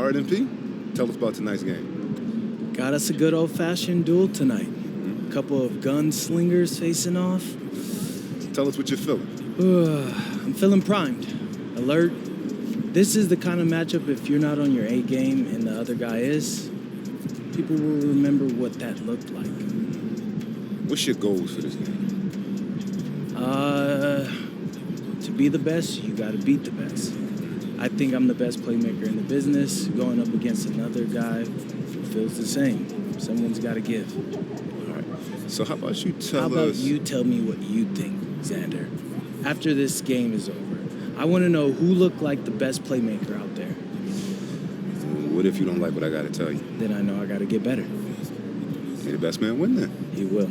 All right, MP, tell us about tonight's game. Got us a good old-fashioned duel tonight. A couple of gunslingers facing off. Tell us what you're feeling. I'm feeling primed, alert. This is the kind of matchup, if you're not on your A game and the other guy is, people will remember what that looked like. What's your goals for this game? To be the best, you gotta beat the best. I think I'm the best playmaker in the business. Going up against another guy feels the same. Someone's gotta give. All right. So how about you tell us... How about you tell me what you think, Xander? After this game is over, I want to know who looked like the best playmaker out there. What if you don't like what I gotta tell you? Then I know I gotta get better. May the best man win then. He will.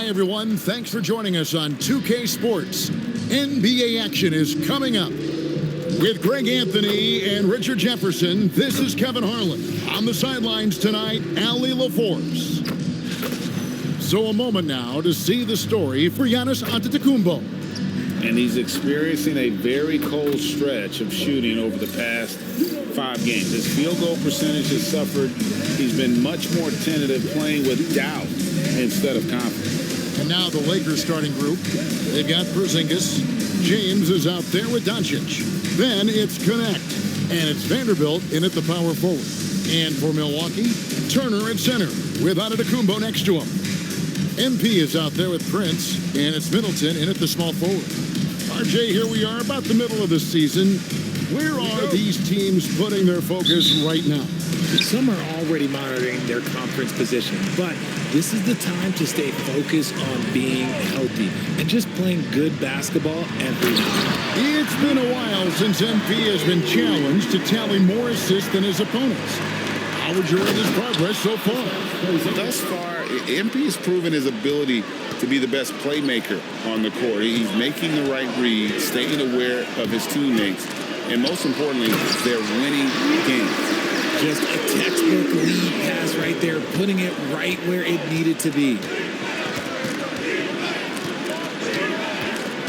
Everyone, thanks for joining us on 2K Sports. NBA action is coming up. With Greg Anthony and Richard Jefferson, this is Kevin Harlan. On the sidelines tonight, Allie LaForce. So a moment now to see the story for Giannis Antetokounmpo. And he's experiencing a very cold stretch of shooting over the past 5 games. His field goal percentage has suffered. He's been much more tentative, playing with doubt instead of confidence. And now the Lakers starting group. They've got Porzingis. James is out there with Doncic. Then it's Connect. And it's Vanderbilt in at the power forward. And for Milwaukee, Turner at center with Antetokounmpo next to him. MP is out there with Prince. And it's Middleton in at the small forward. RJ, here we are about the middle of the season. Where are these teams putting their focus right now? Some are already monitoring their conference position, but this is the time to stay focused on being healthy and just playing good basketball every night. It's been a while since MP has been challenged to tally more assists than his opponents. How would you rate his progress so far? Thus far, MP has proven his ability to be the best playmaker on the court. He's making the right read, staying aware of his teammates, and most importantly, they're winning games. Just a textbook lead pass right there, putting it right where it needed to be.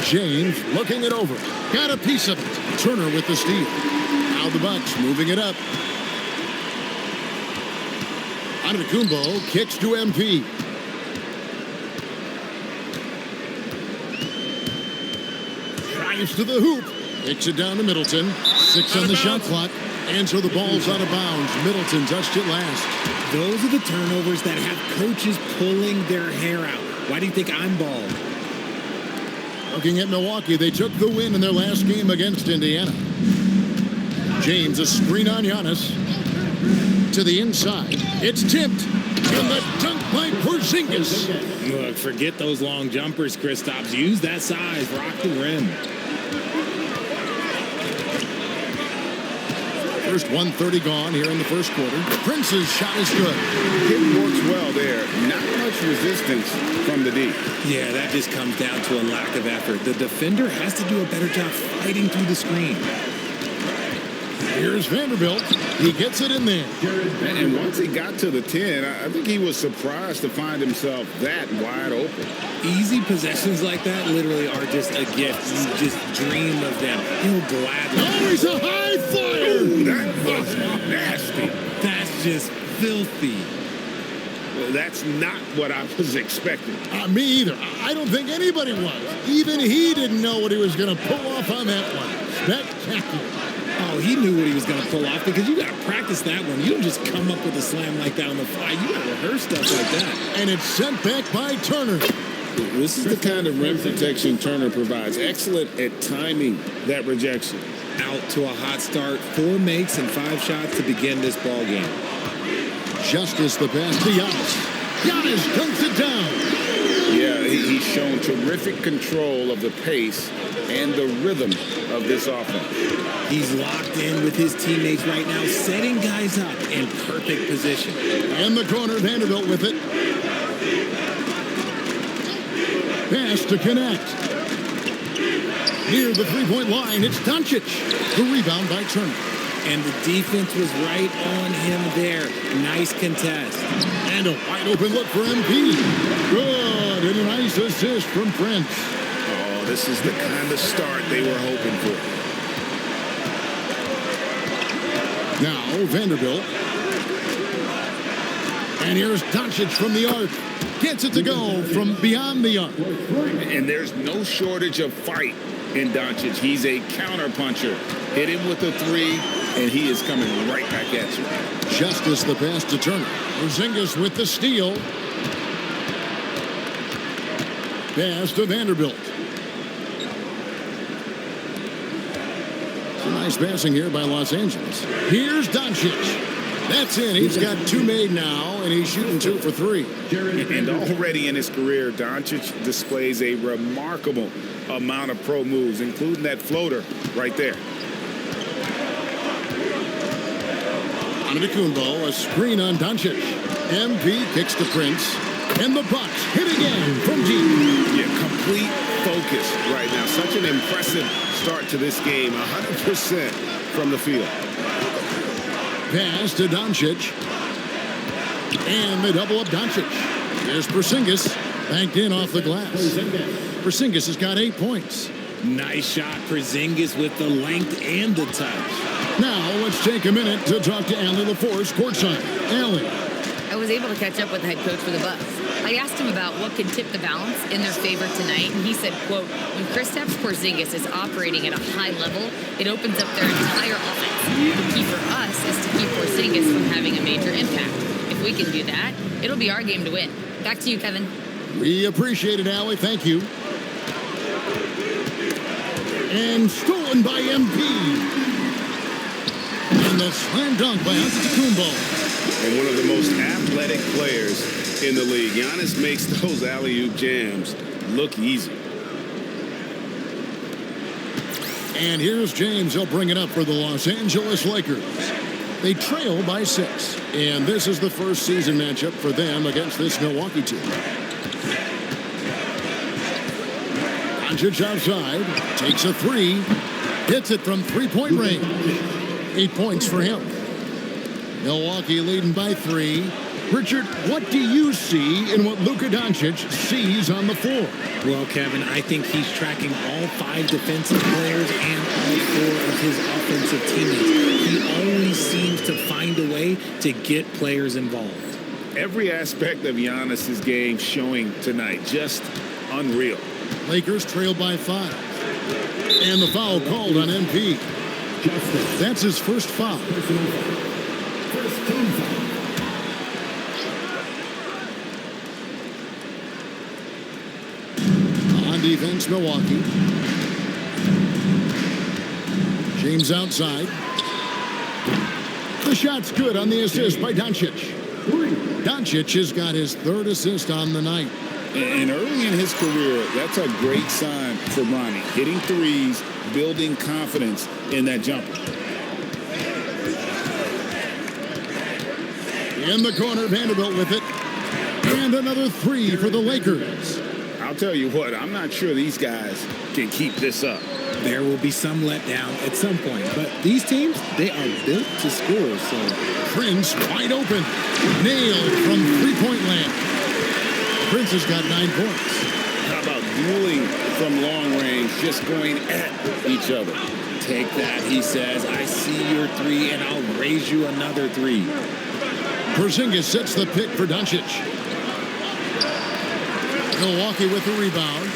James looking it over. Got a piece of it. Turner with the steal. Now the Bucks moving it up. Antetokounmpo kicks to MP. Drives to the hoop. Kicks it down to Middleton. 6 on the shot clock. And so the ball's out of bounds. Middleton touched it last. Those are the turnovers that have coaches pulling their hair out. Why do you think I'm bald? Looking at Milwaukee, they took the win in their last game against Indiana. James, a screen on Giannis. To the inside. It's tipped. And the dunk by Porzingis. Look, forget those long jumpers, Kristaps. Use that size. Rock the rim. First 1:30 gone here in the first quarter. Prince's shot is good. It works well there. Not much resistance from the D. Yeah, that just comes down to a lack of effort. The defender has to do a better job fighting through the screen. Here's Vanderbilt. He gets it in there. And once he got to the 10, I think he was surprised to find himself that wide open. Easy possessions like that literally are just a gift. You just dream of them. He'll gladly. Oh, he's a high flyer. Ooh, that was nasty. That's just filthy. That's not what I was expecting. Me either. I don't think anybody was. Even he didn't know what he was going to pull off on that one. Spectacular. Oh, he knew what he was going to pull off because you got to practice that one. You don't just come up with a slam like that on the fly. You got to rehearse stuff like that. And it's sent back by Turner. This is the kind of rim protection Turner provides. Excellent at timing that rejection. Out to a hot start. 4 makes and 5 shots to begin this ball game. Justice the pass to Giannis. Giannis dunks it down. Yeah, he's shown terrific control of the pace and the rhythm of this offense. He's locked in with his teammates right now, setting guys up in perfect position. In the corner, Vanderbilt with it. Pass to connect. Near the three-point line, it's Doncic. The rebound by Turner. And the defense was right on him there. Nice contest. And a wide open look for MP. Good, and a nice assist from Prince. Oh, this is the kind of start they were hoping for. Now, Vanderbilt. And here's Doncic from the arc. Gets it to go from beyond the arc. And there's no shortage of fight in Doncic. He's a counterpuncher. Hit him with a 3, and he is coming right back at you. Justice the pass to Turner. Porzingis with the steal. Pass to Vanderbilt. Some nice passing here by Los Angeles. Here's Doncic. That's in. He's got 2 made now, and he's shooting 2 for 3. And already in his career, Doncic displays a remarkable amount of pro moves, including that floater right there. Nba2K26, a screen on Doncic. MP kicks to Prince. And the Bucks hit again from deep. Yeah, complete focus right now. Such an impressive start to this game. 100% from the field. Pass to Doncic. And they double up Doncic. There's Porzingis. Banked in off the glass. Porzingis has got 8 points. Nice shot, Porzingis with the length and the touch. Now let's take a minute to talk to Allie LaForce courtside. Allie. I was able to catch up with the head coach for the Bucks. I asked him about what could tip the balance in their favor tonight, and he said, quote, when Kristaps Porzingis is operating at a high level, it opens up their entire offense. The key for us is to keep Porzingis from having a major impact. If we can do that, it'll be our game to win. Back to you, Kevin. We appreciate it, Allie. Thank you. And stolen by MP. And the slam dunk by Antetokounmpo. And one of the most athletic players in the league. Giannis makes those alley-oop jams look easy. And here's James. He'll bring it up for the Los Angeles Lakers. They trail by 6. And this is the first season matchup for them against this Milwaukee team. Doncic outside. Takes a 3. Hits it from three-point range. 8 points for him. Milwaukee leading by 3. Richard, what do you see in what Luka Doncic sees on the floor? Well, Kevin, I think he's tracking all 5 defensive players and all 4 of his offensive teammates. He always seems to find a way to get players involved. Every aspect of Giannis's game showing tonight. Just unreal. Lakers trail by 5. And the foul called on MP. That's his first foul. On defense, Milwaukee. James outside. The shot's good on the assist by Doncic. Doncic has got his 3rd assist on the night. And early in his career, that's a great sign for Bronny. Hitting threes, building confidence in that jumper. In the corner, Vanderbilt with it. And another 3 for the Lakers. I'll tell you what, I'm not sure these guys can keep this up. There will be some letdown at some point, but these teams, they are built to score, so. Prince wide open. Nailed from three-point land. Prince has got 9 points. How about dueling from long range, just going at each other? Take that, he says. I see your 3, and I'll raise you another 3. Porzingis sets the pick for Doncic. Milwaukee with the rebound.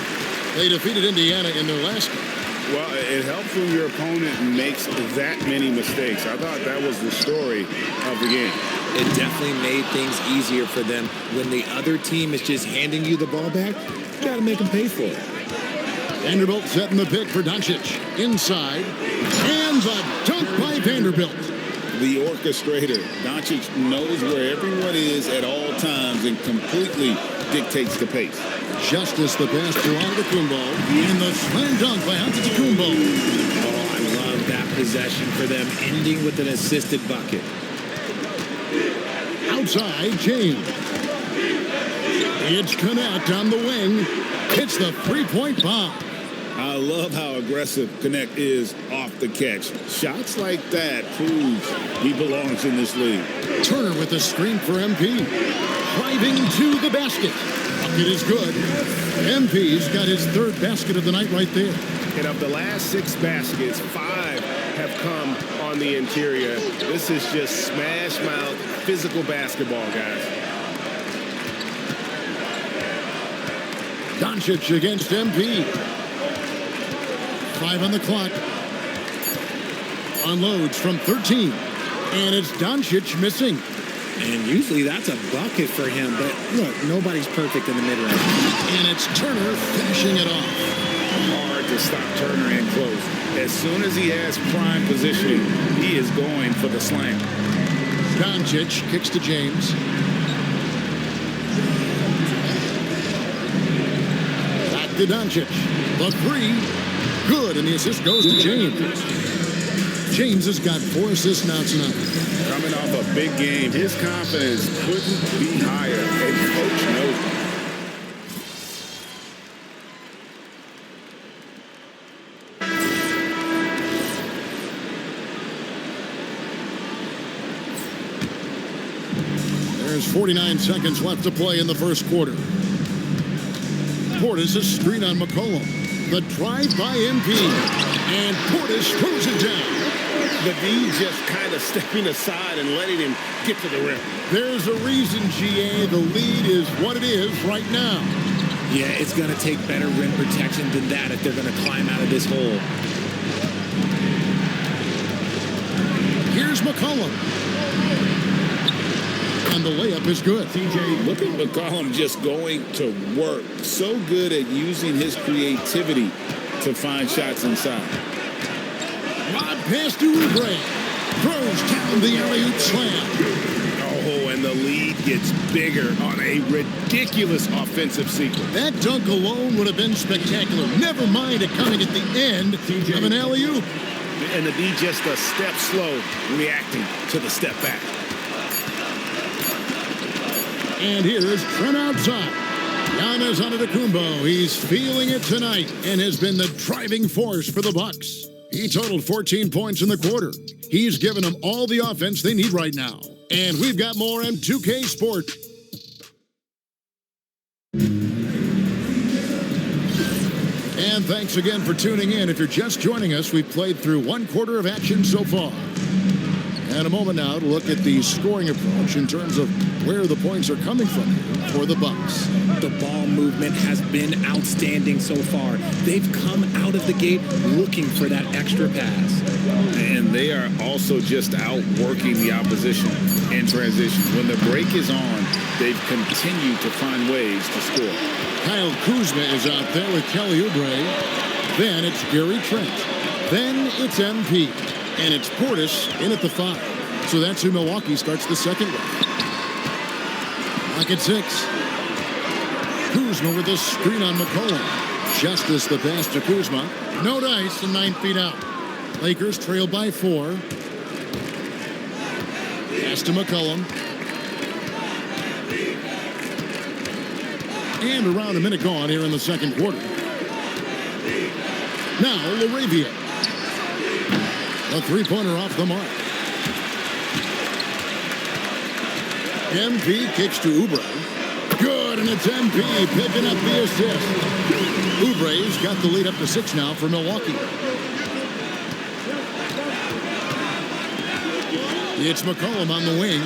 They defeated Indiana in their last game. Well, it helps when your opponent makes that many mistakes. I thought that was the story of the game. It definitely made things easier for them. When the other team is just handing you the ball back, you got to make them pay for it. Vanderbilt setting the pick for Doncic. Inside. And the dunk by Vanderbilt. The orchestrator. Doncic knows where everyone is at all times and completely dictates the pace. Justice the pass to Antetokounmpo. And the slam dunk by Antetokounmpo. Oh, I love that possession for them, ending with an assisted bucket. Outside, James. It's Connect on the wing. Hits the three-point bomb. I love how aggressive Connect is off the catch. Shots like that proves he belongs in this league. Turner with the screen for MP. Driving to the basket. Bucket is good. MP's got his 3rd basket of the night right there. And of the last 6 baskets, 5 have come on the interior. This is just smash mouth physical basketball, guys. Doncic against MP. 5 on the clock. Unloads from 13. And it's Doncic missing. And usually that's a bucket for him, but look, nobody's perfect in the mid-range. And it's Turner finishing it off. Hard to stop Turner in close. As soon as he has prime positioning, he is going for the slam. Doncic kicks to James. Back to Doncic. The 3. Good, and the assist goes to James. James has got 4 assists now tonight. Coming off a big game, his confidence couldn't be higher, and coach knows it. There's 49 seconds left to play in the first quarter. Portis a screen on McCollum. The drive by MP. And Portis throws it down. The D just kind of stepping aside and letting him get to the rim. There's a reason, GA. The lead is what it is right now. Yeah, it's going to take better rim protection than that if they're going to climb out of this hole. Here's McCollum. And the layup is good. TJ, look at McCollum just going to work. So good at using his creativity to find shots inside. Rod pass to Oubre. Throws down the alley-oop slam. Oh, and the lead gets bigger on a ridiculous offensive sequence. That dunk alone would have been spectacular. Never mind it coming at the end of an alley-oop. And the D just a step slow, reacting to the step back. And here's Trent outside. Giannis Antetokounmpo. He's feeling it tonight and has been the driving force for the Bucks. He totaled 14 points in the quarter. He's given them all the offense they need right now. And we've got more M2K Sport. And thanks again for tuning in. If you're just joining us, we've played through 1 quarter of action so far. And a moment now to look at the scoring approach in terms of where the points are coming from for the Bucks. The ball movement has been outstanding so far. They've come out of the gate looking for that extra pass. And they are also just outworking the opposition in transition. When the break is on, they've continued to find ways to score. Kyle Kuzma is out there with Kelly Oubre. Then it's Gary Trent. Then it's MP. And it's Portis in at the 5. So that's who Milwaukee starts the second round. Lock at 6. Kuzma with a screen on McCollum. Justice the pass to Kuzma. No dice and 9 feet out. Lakers trail by 4. Pass to McCollum. And around a minute gone here in the second quarter. Now Laravia. A three-pointer off the mark. MP kicks to Oubre. Good, and it's MP picking up the assist. Oubre's got the lead up to 6 now for Milwaukee. It's McCollum on the wing.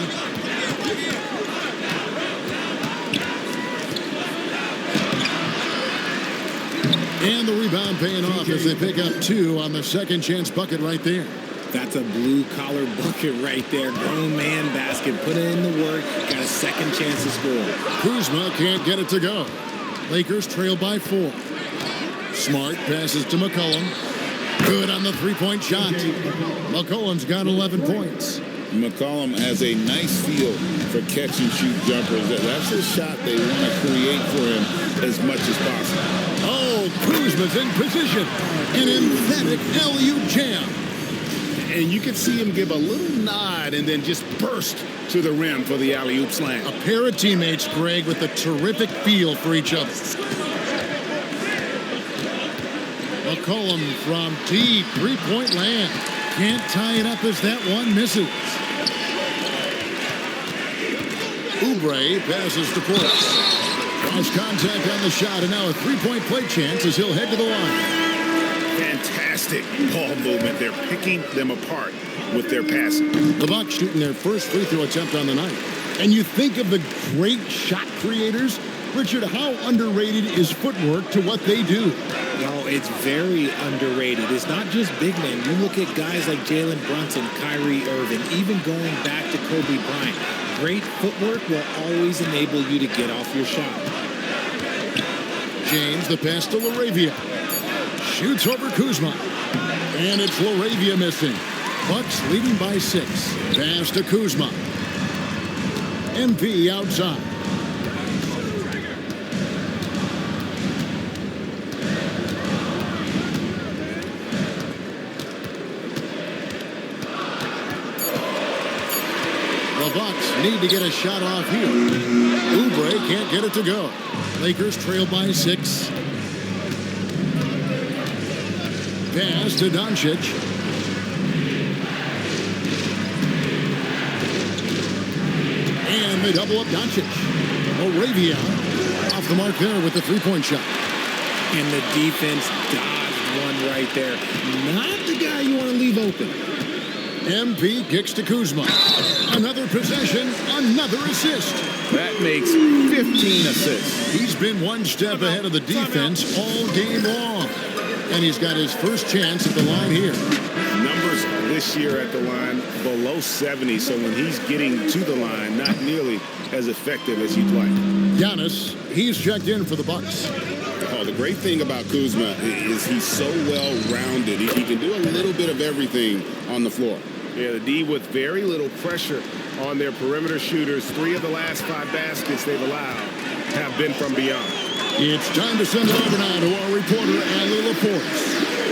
And the rebound paying off as they pick up 2 on the second chance bucket right there. That's a blue-collar bucket right there. Grown man basket. Put in the work. Got a second chance to score. Kuzma can't get it to go. Lakers trail by 4. Smart passes to McCollum. Good on the three-point shot. McCollum's got 11 points. McCollum has a nice feel for catch-and-shoot jumpers. That's a shot they want to create for him as much as possible. Oh, Kuzma's in position. An emphatic alley-oop jam. And you can see him give a little nod and then just burst to the rim for the alley-oop slam. A pair of teammates, Greg, with a terrific feel for each other. McCollum from deep three-point land. Can't tie it up as that one misses. Oubre passes to Portis. Cross contact on the shot, and now a three-point play chance as he'll head to the line. Fantastic ball movement. They're picking them apart with their passing. The Bucks shooting their first free throw attempt on the night. And you think of the great shot creators. Richard, how underrated is footwork to what they do? Well, it's very underrated. It's not just big men. You look at guys like Jalen Brunson, Kyrie Irving, even going back to Kobe Bryant. Great footwork will always enable you to get off your shot. James, the pass to Laravia. Shoots over Kuzma. And it's Laravia missing. Bucks leading by 6. Pass to Kuzma. MP outside. The Bucks need to get a shot off here. Oubre can't get it to go. Lakers trail by 6. Pass to Doncic. And they double up Doncic. Laravia off the mark there with the three-point shot. And the defense dodged one right there. Not the guy you want to leave open. MP kicks to Kuzma. Another possession, another assist. That makes 15 assists. He's been one step ahead of the defense all game long. And he's got his first chance at the line here. Numbers this year at the line below 70, so when he's getting to the line, not nearly as effective as you'd like. Giannis, he's checked in for the Bucks. Oh, the great thing about Kuzma is he's so well-rounded. He can do a little bit of everything on the floor. Yeah, the D with very little pressure on their perimeter shooters. 3 of the last 5 baskets they've allowed have been from beyond. It's time to send it over now to our reporter, Ali Laporte.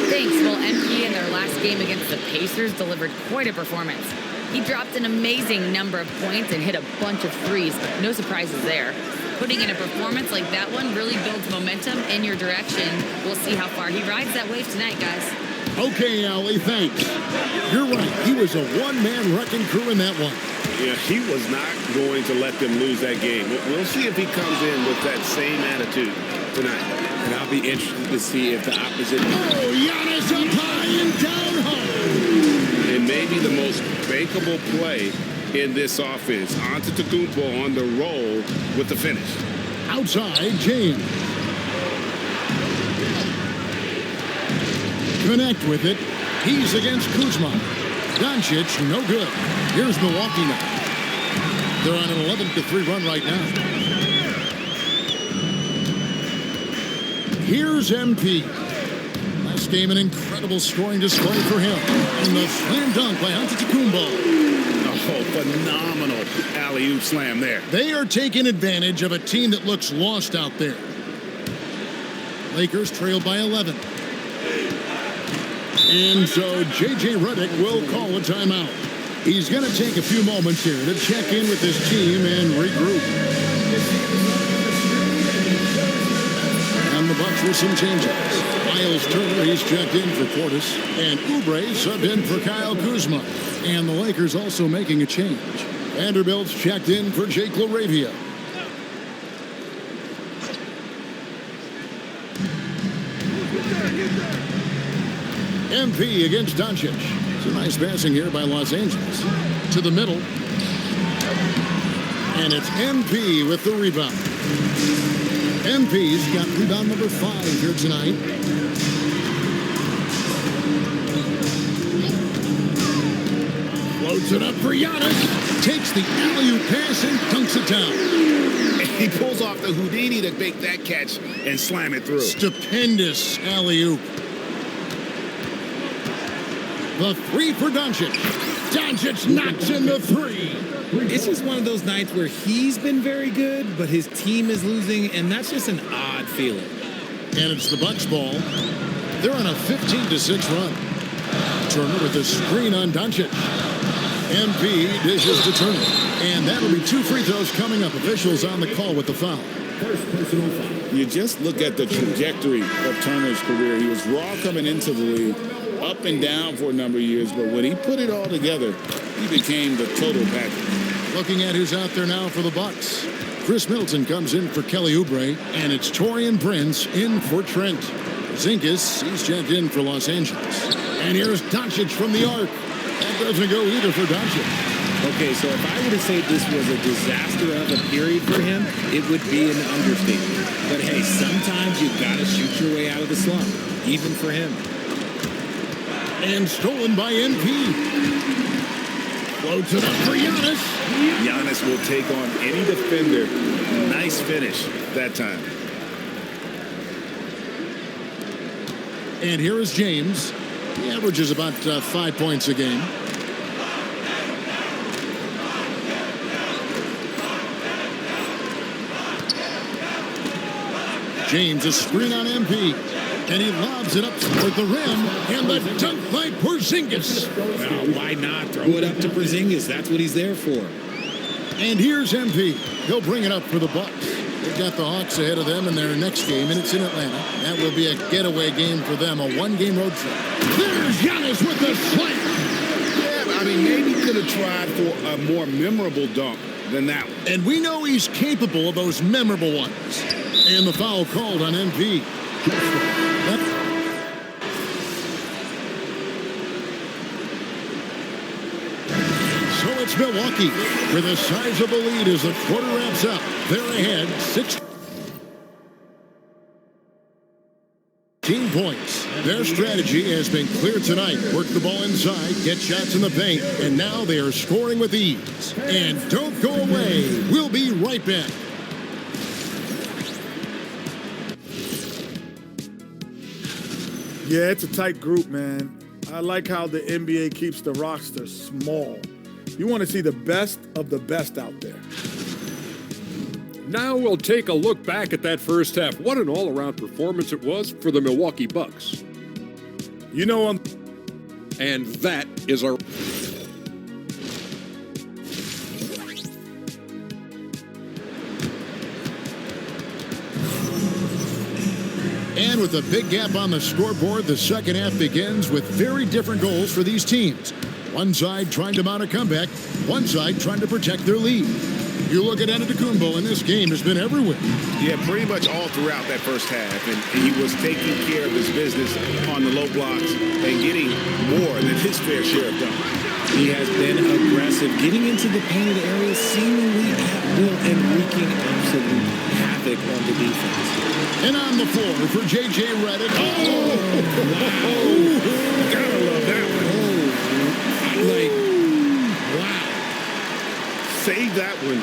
Thanks. Well, MP in their last game against the Pacers delivered quite a performance. He dropped an amazing number of points and hit a bunch of threes. No surprises there. Putting in a performance like that one really builds momentum in your direction. We'll see how far he rides that wave tonight, guys. Okay, Ali, thanks. You're right. He was a one-man wrecking crew in that one. Yeah, he was not going to let them lose that game. We'll see if he comes in with that same attitude tonight. And I'll be interested to see if the opposite... Oh, Giannis up high and down hard. And maybe the most bankable play in this offense. Antetokounmpo on the roll with the finish. Outside, James. Connect with it. He's against Kuzma. Doncic, no good. Here's Milwaukee now. They're on an 11-3 run right now. Here's MP. Last game, an incredible scoring display for him. And the slam dunk by Antetokounmpo. Oh, phenomenal alley-oop slam there. They are taking advantage of a team that looks lost out there. Lakers trail by 11. And so J.J. Redick will call a timeout. He's going to take a few moments here to check in with his team and regroup. And the Bucks with some changes. Miles Turner, he's checked in for Portis. And Oubre subbed in for Kyle Kuzma. And the Lakers also making a change. Vanderbilt's checked in for Jake LaRavia. MP against Doncic. It's a nice passing here by Los Angeles. To the middle. And it's MP with the rebound. MP's got rebound number 5 here tonight. Floats it up for Giannis. Takes the alley-oop pass and dunks it down. He pulls off the Houdini to make that catch and slam it through. Stupendous alley-oop. The 3 for Doncic. Doncic knocks in the 3. It's just one of those nights where he's been very good, but his team is losing, and that's just an odd feeling. And it's the Bucks ball. They're on a 15-6 run. Turner with a screen on Doncic. MP dishes to Turner. And that'll be 2 free throws coming up. Officials on the call with the foul. First personal foul. You just look at the trajectory of Turner's career. He was raw coming into the league, up and down for a number of years, but when he put it all together, he became the total package. Looking at who's out there now for the Bucks. Chris Middleton comes in for Kelly Oubre, and it's Taurean Prince in for Trent. Zingas, he's checked in for Los Angeles. And here's Doncic from the arc. That doesn't go either for Doncic. Okay, so if I were to say this was a disaster of a period for him, it would be an understatement. But hey, sometimes you gotta shoot your way out of the slump, even for him. And stolen by MP. Floats it up for Giannis. Giannis will take on any defender. Nice finish that time. And here is James. He averages about 5 points a game. James, a screen on MP. And he lobs it up toward the rim. And the dunk by Porzingis. Well, why not throw it up to Porzingis? That's what he's there for. And here's MP. He'll bring it up for the Bucks. They've got the Hawks ahead of them in their next game, and it's in Atlanta. That will be a getaway game for them, a 1-game road trip. There's Giannis with the slam. Yeah, I mean, maybe could have tried for a more memorable dunk than that one. And we know he's capable of those memorable ones. And the foul called on MP. So it's Milwaukee with a sizable lead as the quarter wraps up. They're ahead 16 points. Their strategy has been clear tonight. Work the ball inside, get shots in the paint, and now they are scoring with ease. And don't go away. We'll be right back. Yeah, it's a tight group, man. I like how the NBA keeps the roster small. You want to see the best of the best out there. Now we'll take a look back at that first half. What an all-around performance it was for the Milwaukee Bucks. You know, And that is our... And with a big gap on the scoreboard, the second half begins with very different goals for these teams. One side trying to mount a comeback, one side trying to protect their lead. You look at Antetokounmpo, and this game has been everywhere. Yeah, pretty much all throughout that first half. And he was taking care of his business on the low blocks and getting more than his fair share of dunks. He has been aggressive, getting into the painted area seemingly at will and wreaking absolute havoc on the defense. And on the floor for J.J. Redick. Oh! Wow. Gotta love that one. Wow. Save that one.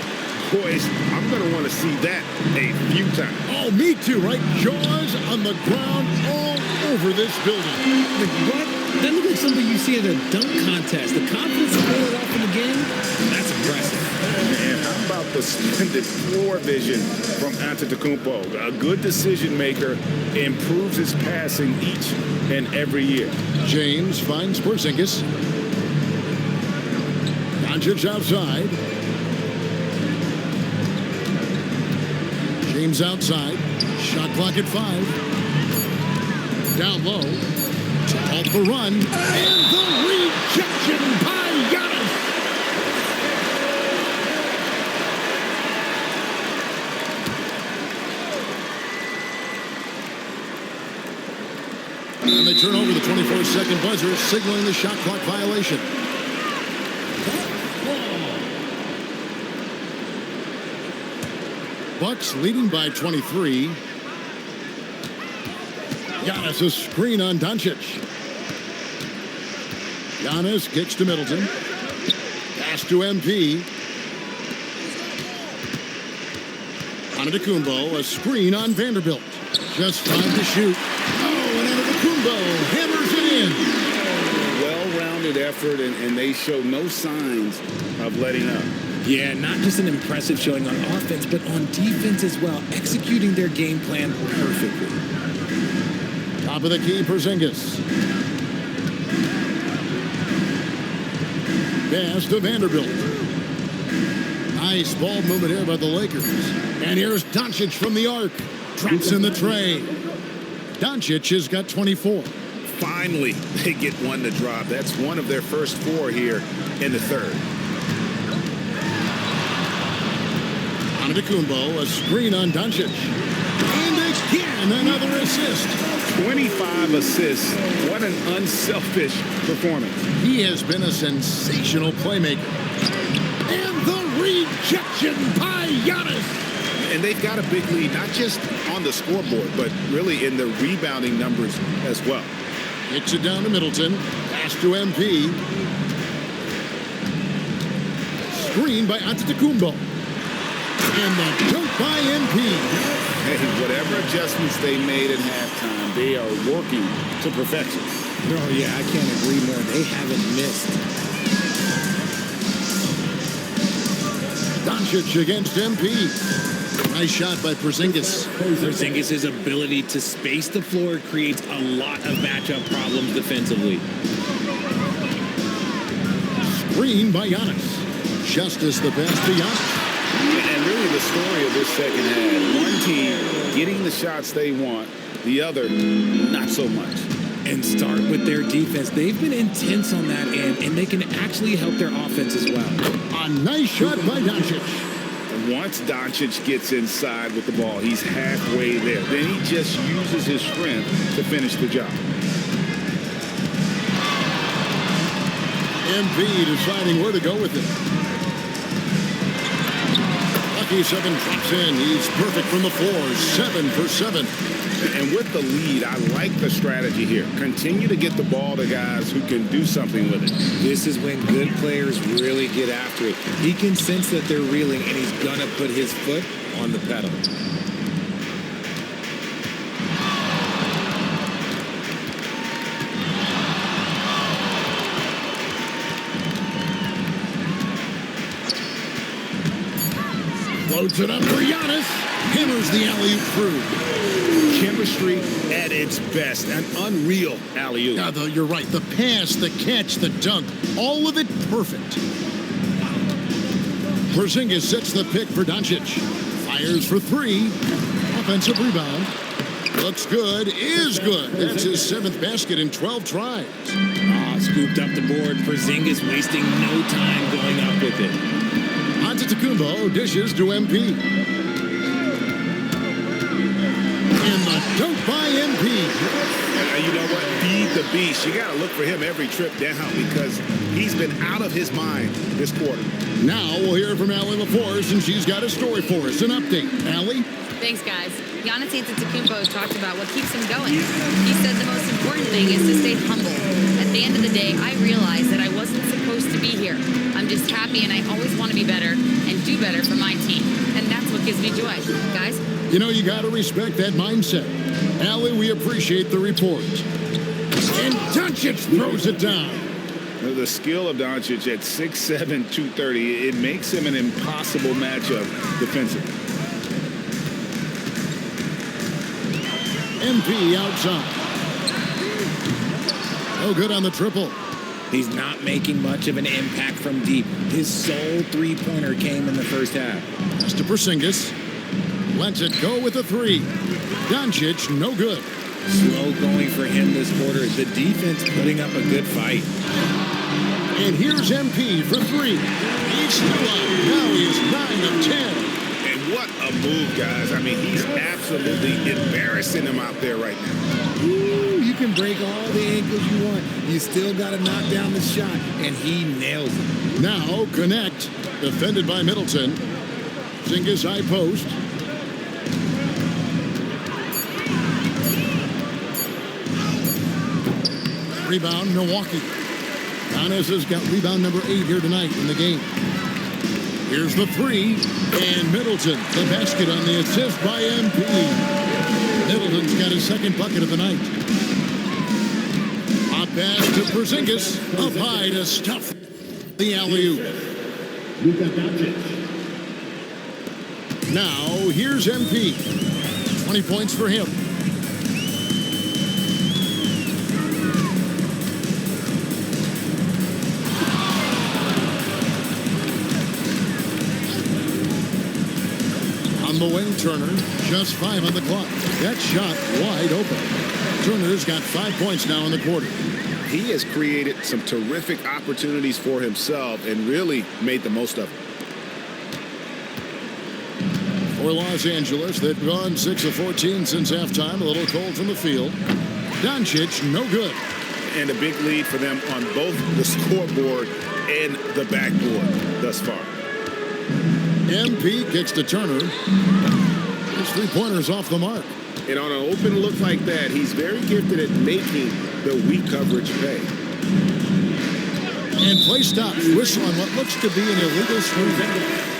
Boys, I'm going to want to see that a few times. Oh, me too, right? Jaws on the ground all over this building. What? That looks like something you see at a dunk contest. The confidence to pull it off in the game, that's impressive. And how about the splendid floor vision from Antetokounmpo? A good decision maker, improves his passing each and every year. James finds Porzingis. Doncic outside. James outside. Shot clock at 5. Down low. Off the run. And the rejection by Giannis. And they turn over the 24-second buzzer, signaling the shot clock violation. Bucks leading by 23. Giannis a screen on Doncic. Giannis kicks to Middleton. Pass to MP. Antetokounmpo, a screen on Vanderbilt. Just 5 to shoot. Oh, and Antetokounmpo hammers it in. Well-rounded effort, and they show no signs of letting up. Yeah, not just an impressive showing on offense, but on defense as well, executing their game plan perfectly. Top of the key, Porzingis. Pass to Vanderbilt. Nice ball movement here by the Lakers. And here's Doncic from the arc. Drops in the tray. Doncic has got 24. Finally, they get one to drop. That's one of their first 4 here in the third. Antetokounmpo, a screen on Doncic. And again, another assist. 25 assists. What an unselfish performance. He has been a sensational playmaker. And the rejection by Giannis. And they've got a big lead, not just on the scoreboard, but really in the rebounding numbers as well. Kicks it down to Middleton. Pass to MP. Screen by Antetokounmpo. And the dunk by MP. Hey, whatever adjustments they made at halftime, they are working to perfection. Oh, yeah, I can't agree more. They haven't missed. Doncic against MP. Nice shot by Porzingis. Porzingis' ability to space the floor creates a lot of matchup problems defensively. Screen by Giannis. Just as the best to Giannis. And really the story of this second half. One team getting the shots they want, the other not so much. And start with their defense. They've been intense on that end, and they can actually help their offense as well. A nice shot by Doncic. Once Doncic gets inside with the ball, he's halfway there. Then he just uses his strength to finish the job. MP deciding where to go with it. Lucky 7 drops in. He's perfect from the floor. 7 for 7. And with the lead, I like the strategy here. Continue to get the ball to guys who can do something with it. This is when good players really get after it. He can sense that they're reeling, and he's going to put his foot on the pedal. Floats it up for Giannis. Hammers the alley-oop through. Chemistry at its best. An unreal alley-oop. Yeah, you're right. The pass, the catch, the dunk, all of it perfect. Porzingis sets the pick for Doncic. Fires for 3. Offensive rebound. Looks good. Is good. That's his 7th basket in 12 tries. Scooped up the board. Porzingis wasting no time going up with it. Antetokounmpo dishes to MP. And the dunk by MP. You know what? Feed the beast. You got to look for him every trip down because he's been out of his mind this quarter. Now we'll hear from Allie LaForce, and she's got a story for us. An update. Allie? Thanks, guys. Giannis Antetokounmpo talked about what keeps him going. He said the most important thing is to stay humble. At the end of the day, I realized that I wasn't supposed to be here. I'm just happy, and I always want to be better and do better for my team. And that's what gives me joy. Guys? You know, you got to respect that mindset. Allie, we appreciate the report. And Doncic throws it down. The skill of Doncic at 6'7", 230, it makes him an impossible matchup defensively. MP outside. Oh, good on the triple. He's not making much of an impact from deep. His sole three-pointer came in the first half. Pass to Porzingis. Lets it go with a 3. Doncic, no good. Slow going for him this quarter. The defense putting up a good fight. And here's MP for three. He's still up. Now he is 9 of 10. And what a move, guys. I mean, he's absolutely embarrassing him out there right now. Ooh, you can break all the ankles you want. You still got to knock down the shot, and he nails it. Now connect. Defended by Middleton. Zingis high post. Rebound, Milwaukee. Giannis has got rebound number 8 here tonight in the game. Here's the three, and Middleton, the basket on the assist by MP. Middleton's got his second bucket of the night. A pass to Porzingis, up high to stuff the alley-oop. Now, here's MP. 20 points for him. The wing, Turner, just 5 on the clock. That shot wide open. Turner's got 5 points now in the quarter. He has created some terrific opportunities for himself and really made the most of it. For Los Angeles, they've gone 6 of 14 since halftime. A little cold from the field. Doncic, no good. And a big lead for them on both the scoreboard and the backboard thus far. MP kicks to Turner. His three-pointer's off the mark. And on an open look like that, he's very gifted at making the weak coverage pay. And play stops. Whistle on what looks to be an illegal screen.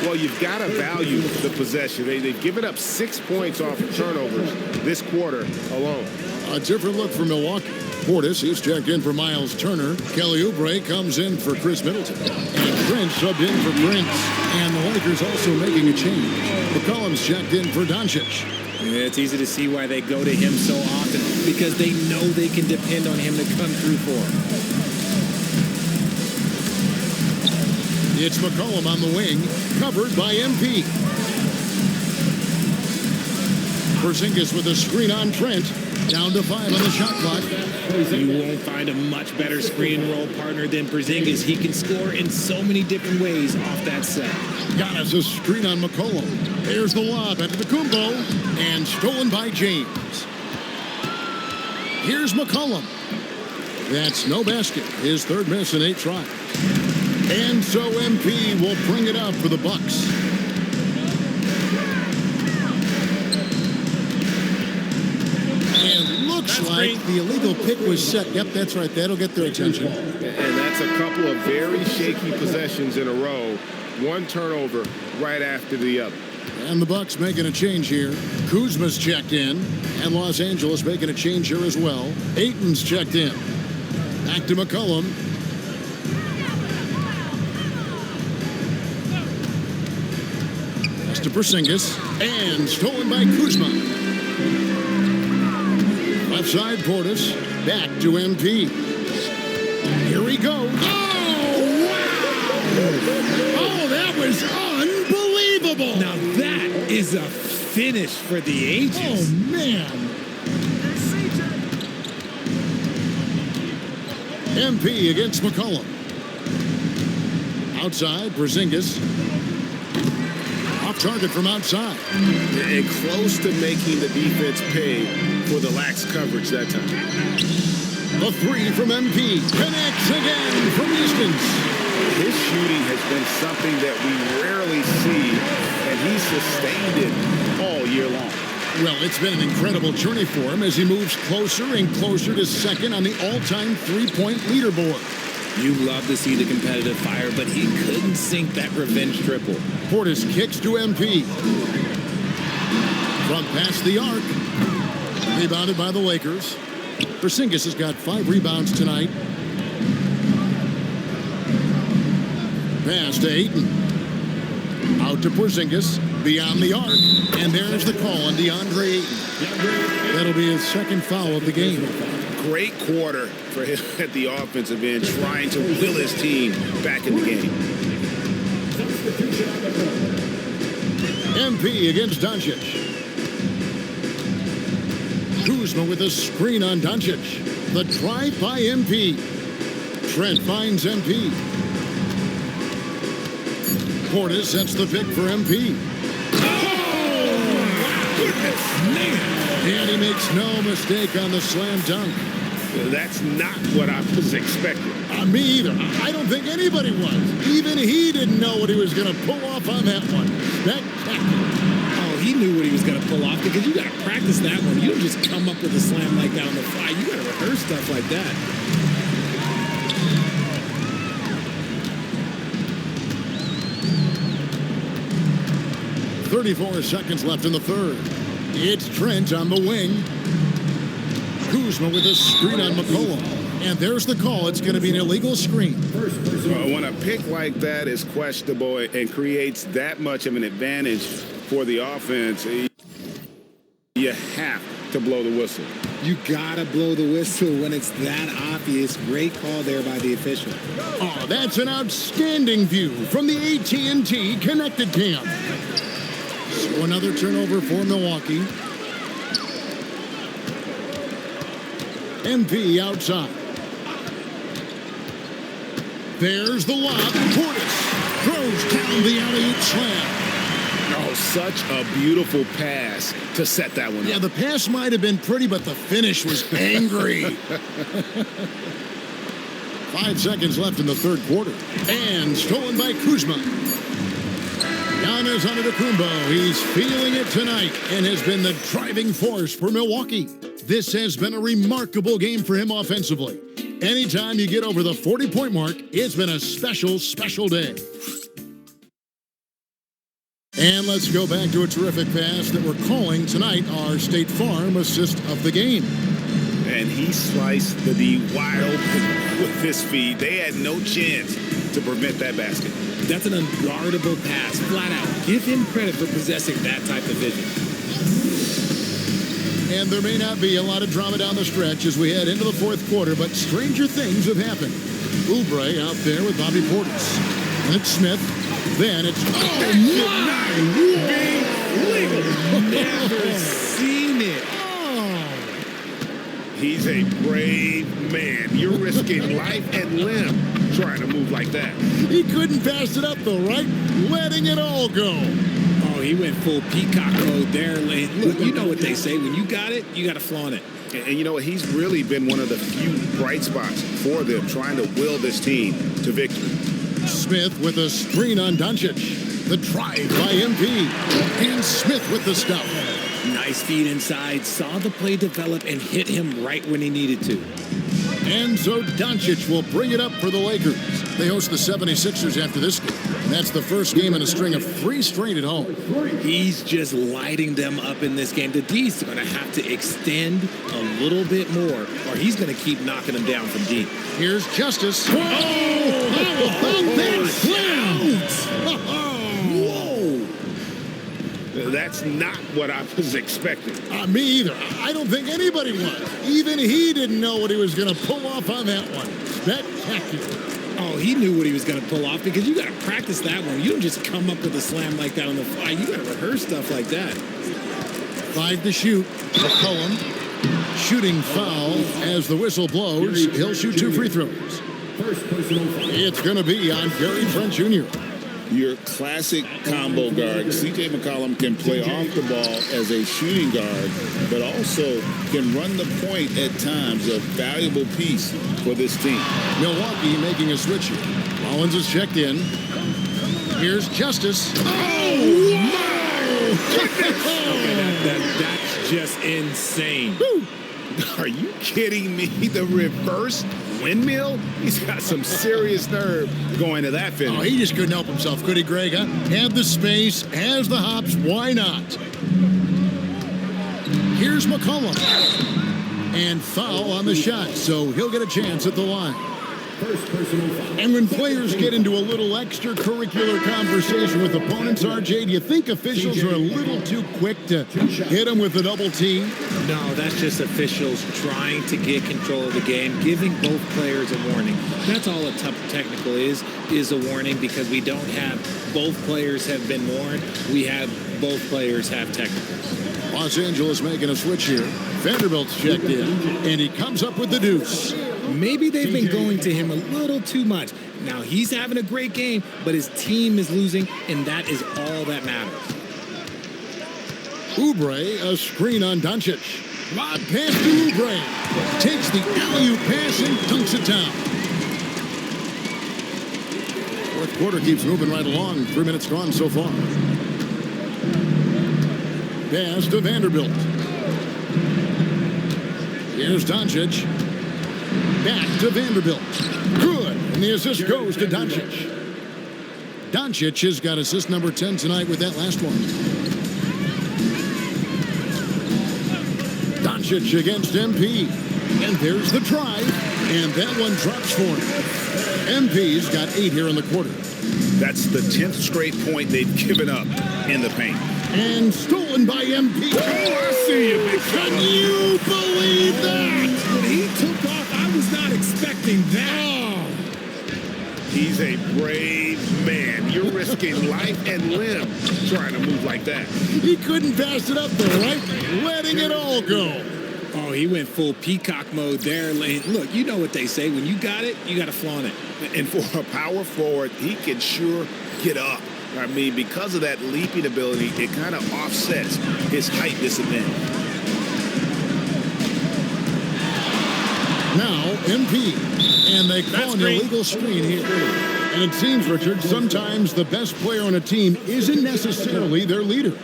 Well, you've got to value the possession. They've given up 6 points off of turnovers this quarter alone. A different look for Milwaukee. Portis, he's checked in for Miles Turner. Kelly Oubre comes in for Chris Middleton. And Trent subbed in for Prince. And the Lakers also making a change. McCollum's checked in for Doncic. Yeah, it's easy to see why they go to him so often, because they know they can depend on him to come through for them. It's McCollum on the wing, covered by MP. Porzingis with a screen on Trent. Down to 5 on the shot clock. You won't find a much better screen and roll partner than Porzingis. He can score in so many different ways off that set. Giannis a screen on McCollum. There's the lob Antetokounmpo, and stolen by James. Here's McCollum. That's no basket. His third miss in 8 tries. And so MP will bring it up for the Bucks. And looks like the illegal pick was set. Yep, that's right. That'll get their attention. And that's a couple of very shaky possessions in a row. One turnover right after the other. And the Bucks making a change here. Kuzma's checked in. And Los Angeles making a change here as well. Ayton's checked in. Back to McCollum. Pass to Porzingis. And stolen by Kuzma. Left side, Portis. Back to MP. Here he goes. Oh, wow! Oh, that was unbelievable! Now that is a finish for the ages. Oh, man. MP against McCollum. Outside, Porzingis. Off target from outside. And close to making the defense pay for the lax coverage that time. The three from MP. Connects again from distance. His shooting has been something that we rarely see, and he's sustained it all year long. Well, it's been an incredible journey for him as he moves closer and closer to second on the all-time three-point leaderboard. You love to see the competitive fire, but he couldn't sink that revenge triple. Portis kicks to MP. From past the arc. Rebounded by the Lakers. Porzingis has got 5 rebounds tonight. Pass to Ayton. Out to Porzingis. Beyond the arc. And there's the call on DeAndre Ayton. That'll be his second foul of the game. Great quarter for him at the offensive end, trying to will his team back in the game. MP against Doncic. Kuzma with a screen on Doncic. The drive by MP. Trent finds MP. Portis sets the pick for MP. And he makes no mistake on the slam dunk. That's not what I was expecting. Me either. I don't think anybody was. Even he didn't know what he was going to pull off on that one. Oh, he knew what he was going to pull off because you got to practice that one. You don't just come up with a slam like that on the fly. You got to rehearse stuff like that. .34 seconds left in the third. It's Trent on the wing. Kuzma with a screen on McCollum. And there's the call. It's going to be an illegal screen. When a pick like that is questionable and creates that much of an advantage for the offense, you have to blow the whistle. You got to blow the whistle when it's that obvious. Great call there by the official. Oh, that's an outstanding view from the AT&T Connected Cam. So another turnover for Milwaukee. MP outside. There's the lob. Portis throws down the alley-oop slam. Oh, such a beautiful pass to set that one up. Yeah, the pass might have been pretty, but the finish was angry. 5 seconds left in the third quarter. And stolen by Kuzma. Giannis Antetokounmpo. He's feeling it tonight and has been the driving force for Milwaukee. This has been a remarkable game for him offensively. Anytime you get over the 40-point mark, it's been a special, special day. And let's go back to a terrific pass that we're calling tonight our State Farm assist of the game. And he sliced the D wide open with his feet. They had no chance to prevent that basket. That's an unguardable pass, flat out. Give him credit for possessing that type of vision. And there may not be a lot of drama down the stretch as we head into the fourth quarter, but stranger things have happened. Oubre out there with Bobby Portis. And it's Smith. Then it's... Oh, Never seen it. Oh. He's a brave man. You're risking life and limb trying to move like that. He couldn't pass it up, though, right? Letting it all go. Oh, he went full peacock mode there. Look, you know what they say. When you got it, you got to flaunt it. And you know what? He's really been one of the few bright spots for them, trying to will this team to victory. Smith with a screen on Doncic. The drive by MP. And Smith with the stop. Nice feed inside. Saw the play develop and hit him right when he needed to. And so Doncic will bring it up for the Lakers. They host the 76ers after this game. And that's the first game in a string of 3 straight at home. He's just lighting them up in this game. The D's going to have to extend a little bit more, or he's going to keep knocking them down from deep. Here's Justice. Whoa! Whoa! That's not what I was expecting. Me either. I don't think anybody was. Even he didn't know what he was going to pull off on that one. Spectacular. Oh, he knew what he was going to pull off because you got to practice that one. You don't just come up with a slam like that on the fly. You got to rehearse stuff like that. 5 to shoot. McCollum. Shooting foul as the whistle blows. He'll shoot 2 free throws. It's going to be on Gary Trent Jr. Your classic combo guard. C.J. McCollum can play off the ball as a shooting guard, but also can run the point at times, a valuable piece for this team. Milwaukee making a switch here. Rollins is checked in. Here's Justice. Oh, my goodness! That's just insane. Woo. Are you kidding me? The reverse windmill? He's got some serious nerve going to that finish. Oh, he just couldn't help himself, could he, Greg? Huh? Had the space, has the hops, why not? Here's McCollum. And foul on the shot, so he'll get a chance at the line. And when players get into a little extracurricular conversation with opponents, RJ, do you think officials are a little too quick to hit them with a double T? No, that's just officials trying to get control of the game, giving both players a warning. That's all a tough technical is a warning, because we don't have both players have been warned. We have both players have technicals. Los Angeles making a switch here. Vanderbilt's checked in, and he comes up with the deuce. Maybe they've been going to him a little too much. Now, he's having a great game, but his team is losing, and that is all that matters. Oubre, a screen on Doncic. Lob pass to Oubre. Takes the alley-oop pass and dunks it down. Fourth quarter keeps moving right along. 3 minutes gone so far. Pass to Vanderbilt. Here's Doncic. Back to Vanderbilt. Good. And the assist goes to Doncic. Doncic has got assist number 10 tonight with that last one. Doncic against MP. And there's the drive. And that one drops for him. MP's got 8 here in the quarter. That's the 10th straight point they've given up in the paint. And stolen by MP. Oh, I see you, big fella. Can you believe that? When he took off, I was not expecting that. He's a brave man. You're risking life and limb trying to move like that. He couldn't pass it up though, right? Letting it all go. Oh, he went full peacock mode there. Look, you know what they say. When you got it, you got to flaunt it. And for a power forward, he can sure get up. I mean, because of that leaping ability, it kind of offsets his height disadvantage. Now, MP. And they call an illegal screen here. And it seems, Richard, sometimes the best player on a team isn't necessarily their leader.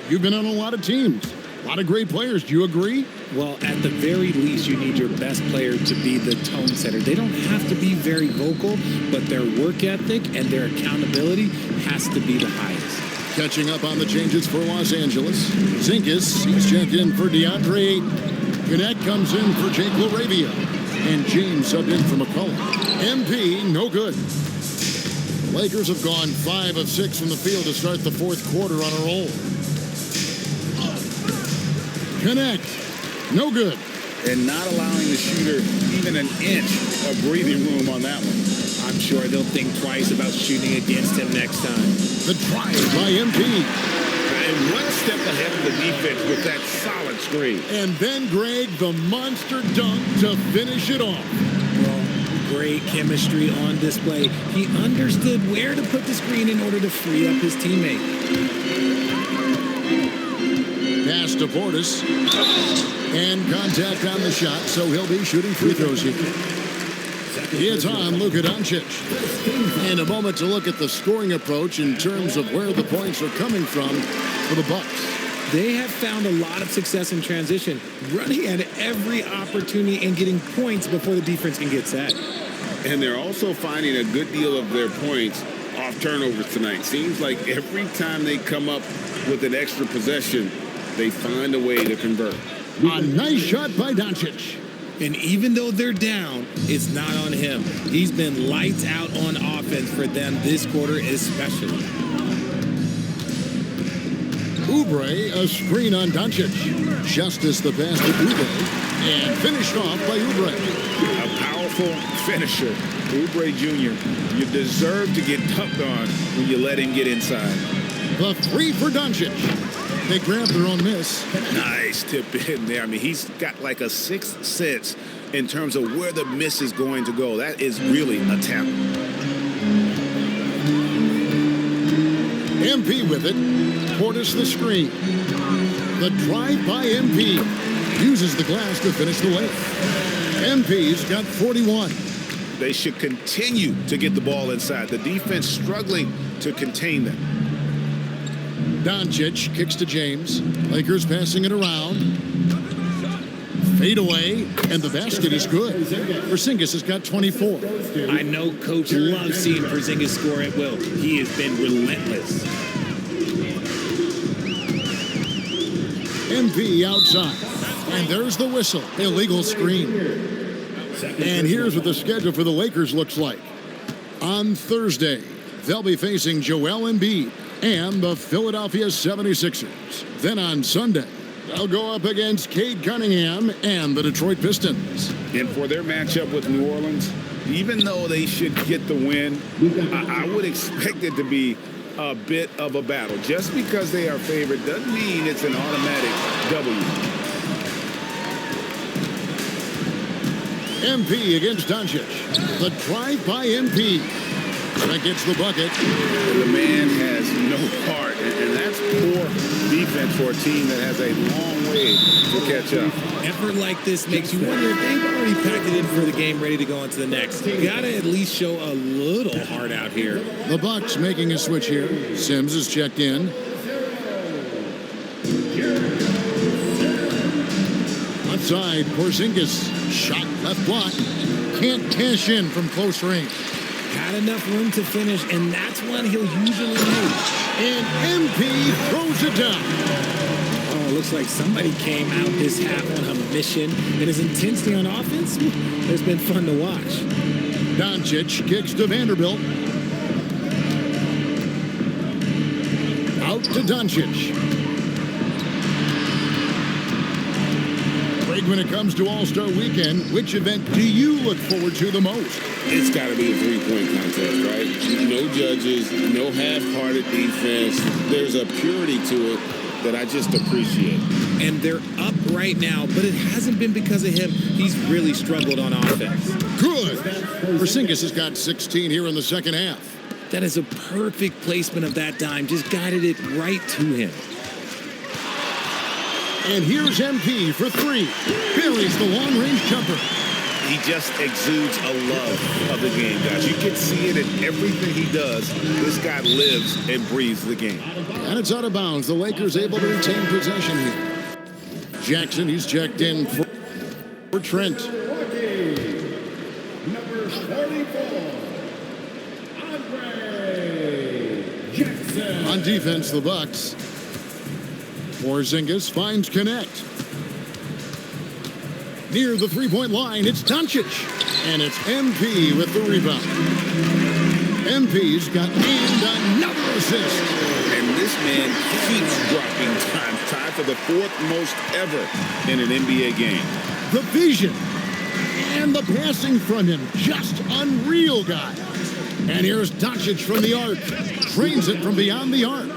You've been on a lot of teams. A lot of great players. Do you agree? Well, at the very least, you need your best player to be the tone setter. They don't have to be very vocal, but their work ethic and their accountability has to be the highest. Catching up on the changes for Los Angeles. Zingas, he's checked in for DeAndre Ayton. Connect comes in for Jake LaRavia. And James subbed in for McCullough. MP, no good. The Lakers have gone 5 of 6 from the field to start the fourth quarter on a roll. Connect, no good. And not allowing the shooter even an inch of breathing room on that one. I'm sure they'll think twice about shooting against him next time. The drive by MP. And one step ahead of the defense with that solid screen. And then, Greg, the monster dunk to finish it off. Well, great chemistry on display. He understood where to put the screen in order to free up his teammate. Pass to Portis. And contact on the shot, so he'll be shooting free throws here. It's on Luka Doncic. And a moment to look at the scoring approach in terms of where the points are coming from for the Bucks. They have found a lot of success in transition, running at every opportunity and getting points before the defense can get set. And they're also finding a good deal of their points off turnovers tonight. Seems like every time they come up with an extra possession, they find a way to convert. A nice shot by Doncic. And even though they're down, it's not on him. He's been lights out on offense for them this quarter especially. Oubre, a screen on Doncic. Justice the pass to Oubre. And finished off by Oubre. A powerful finisher. Oubre Jr., you deserve to get dunked on when you let him get inside. The three for Doncic. They grabbed their own miss. Nice tip in there. I mean, he's got like a sixth sense in terms of where the miss is going to go. That is really a talent. MP with it. Portis the screen. The drive by MP. Uses the glass to finish the layup. MP's got 41. They should continue to get the ball inside. The defense struggling to contain them. Doncic kicks to James. Lakers passing it around. Fade away, and the basket is good. Porzingis has got 24. I know Coach loves seeing Porzingis score at will. He has been relentless. MP outside. And there's the whistle. Illegal screen. And here's what the schedule for the Lakers looks like. On Thursday, they'll be facing Joel Embiid and the Philadelphia 76ers. Then on Sunday, they'll go up against Cade Cunningham and the Detroit Pistons. And for their matchup with New Orleans, even though they should get the win, I would expect it to be a bit of a battle. Just because they are favored doesn't mean it's an automatic W. MP against Doncic. The drive by MP. That gets the bucket. The man has no heart, and that's poor defense for a team that has a long way to catch up. Effort like this makes you wonder if they've already packed it in for the game, ready to go on to the next. You gotta at least show a little heart out here. The Bucks making a switch here. Sims is checked in. Left side, Porzingis. Shot left block. Can't cash in from close range. Had enough room to finish, and that's one he'll usually make. And MP throws it down. Oh, it looks like somebody came out this half on a mission. And his intensity on offense has been fun to watch. Doncic kicks to Vanderbilt. Out to Doncic. Greg, when it comes to All-Star Weekend, which event do you look forward to the most? It's got to be a three-point contest, right? No judges, no half-hearted defense. There's a purity to it that I just appreciate. And they're up right now, but it hasn't been because of him. He's really struggled on offense. Good. Porzingis has got 16 here in the second half. That is a perfect placement of that dime. Just guided it right to him. And here's MP for three. Buries the long-range jumper. He just exudes a love of the game, guys. You can see it in everything he does. This guy lives and breathes the game. And it's out of bounds. The Lakers able to retain possession here. Jackson, he's checked in for Trent. Number 44, Andre Jackson. On defense, the Bucks. Porzingis finds Connect. Near the three-point line, it's Doncic. And it's MP with the rebound. MP's got another assist. And this man keeps dropping time. Tied for the fourth most ever in an NBA game. The vision and the passing from him. Just unreal, guy. And here's Doncic from the arc. Trains it from beyond the arc.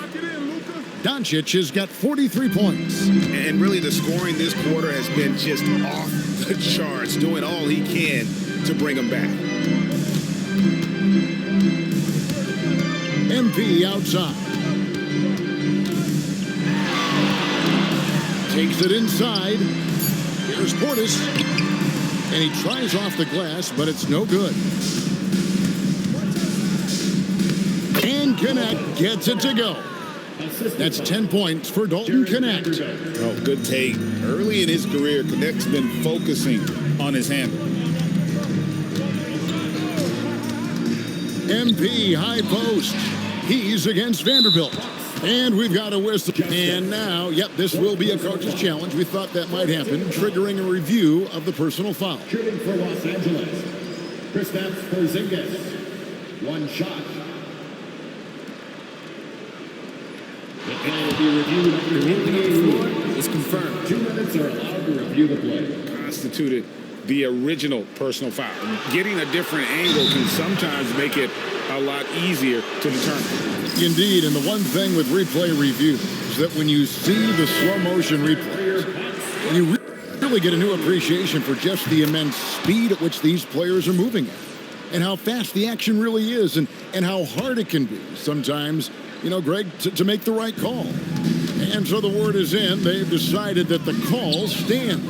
Doncic has got 43 points. And really the scoring this quarter has been just off the charts, doing all he can to bring them back. MP outside. Takes it inside. Here's Portis. And he tries off the glass, but it's no good. And Connect gets it to go. That's 10 points for Dalton Connect. Oh, good take. Early in his career, Connect's been focusing on his handle. MP high post. He's against Vanderbilt. And we've got a whistle. And now, this will be a coach's challenge. We thought that might happen, triggering a review of the personal foul. Shooting for Los Angeles, Kristaps Porzingis. One shot. The play will be reviewed under NBA rule. It's confirmed. 2 minutes are allowed to review the play. Constituted the original personal foul. Getting a different angle can sometimes make it a lot easier to determine. Indeed, and the one thing with replay review is that when you see the slow motion replays, you really get a new appreciation for just the immense speed at which these players are moving at, and how fast the action really is, and how hard it can be sometimes, Greg, to make the right call. And so the word is in. They've decided that the call stands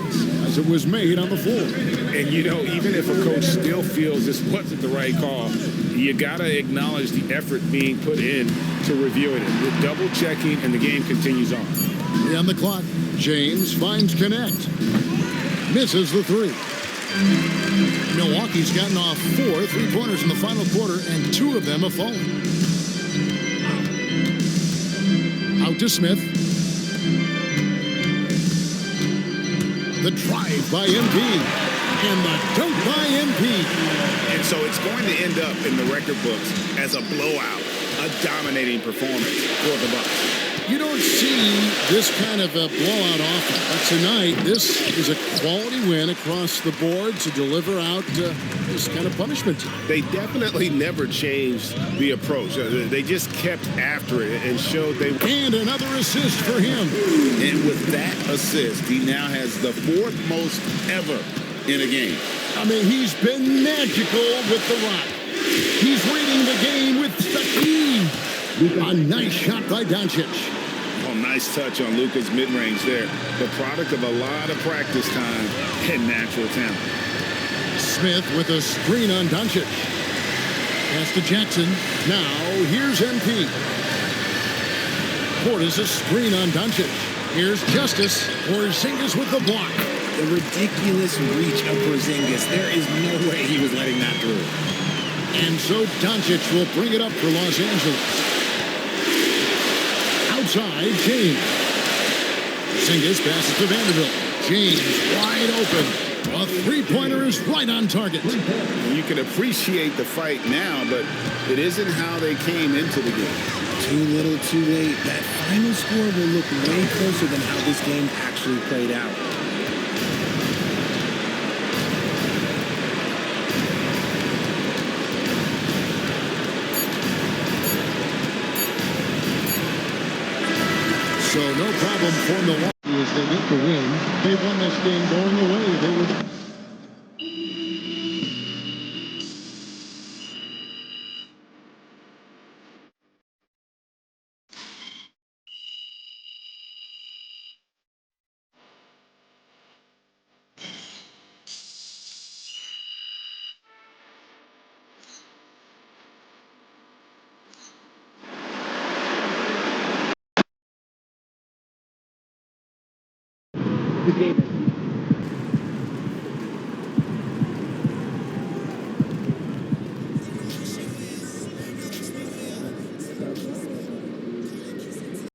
as it was made on the floor. And, even if a coach still feels this wasn't the right call, you got to acknowledge the effort being put in to reviewing it. With double checking, and the game continues on. On the clock, James finds Connect. Misses the three. Milwaukee's gotten off 4 3-pointers in the final quarter, and 2 of them have fallen. Out to Smith. The drive by MP. And the dunk by MP. And so it's going to end up in the record books as a blowout, a dominating performance for the Bucks. You don't see this kind of a blowout often, but tonight this is a quality win across the board to deliver out this kind of punishment. They definitely never changed the approach. They just kept after it and showed they... And another assist for him. And with that assist, he now has the fourth most ever in a game. I mean, he's been magical with the rock. He's reading the game with speed. A nice shot by Doncic. Oh, nice touch on Luka's mid-range there. The product of a lot of practice time and natural talent. Smith with a screen on Doncic. Pass to Jackson. Now, here's MP. Portis a screen on Doncic. Here's Justice. Porzingis with the block. The ridiculous reach of Porzingis. There is no way he was letting that through. And so Doncic will bring it up for Los Angeles. Outside, James. Porzingis passes to Vanderbilt. James wide open. A three-pointer is right on target. You can appreciate the fight now, but it isn't how they came into the game. Too little, too late. That final score will look way closer than how this game actually played out. So no problem for Milwaukee as they get the win. They won this game going away. They were... The game